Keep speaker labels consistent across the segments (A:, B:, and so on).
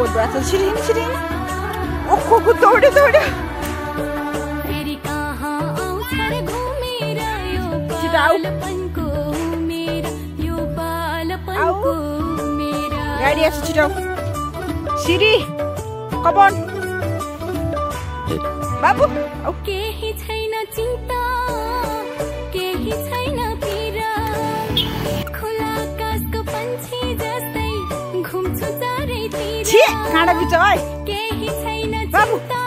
A: बहुत बड़ा छिरिन छिरिन ओखो को दौड्यो दौड्यो गाडी आछ छिटो सिरी कमन बाबु
B: केही छैन चिन्ता केही छैन पीरा खुला आकाशको पंछी जस्तै घुम्छु चारैतिर
A: छी काँडा बिच है
B: केही छैन
A: बाबु
B: चिन्ता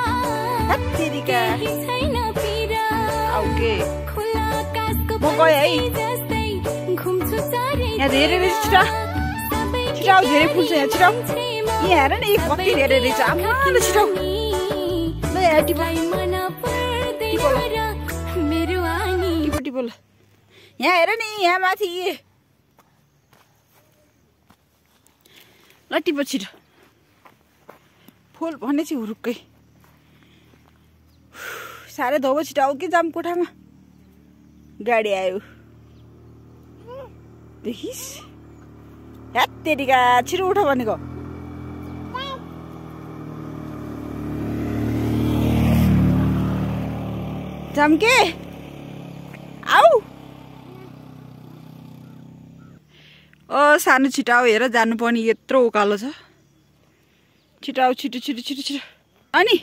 A: हत्तेरीका
B: केही छैन पीरा
A: ओके
B: खुला आकाशको
A: म गए है
B: पंछी जस्तै घुम्छु चारैतिर
A: यहाँ धेरै रहेछ छिटो छिटो आउ धेरै फुल छ यहाँ छिटो यहाँ हेर न यो कति धेरै रहेछ आमा ल छिटो ल यहाँ टिपो टिपो ल यहाँ हेर नि यहाँ माथि ल टिपो छिटो फुल भनेपछि हुरुक्कै साह्रै धोबो छिटो आऊ कि जाम कोठामा गाडी आयो देखिस् हत्तेरीका छिटो उठ भनेको जामके आऊ ओ सानो छिटो आऊ हेर जानु पर्ने यत्रो उकालो छ छिटो आऊ छिटो छिटो छिटो छिटो अनि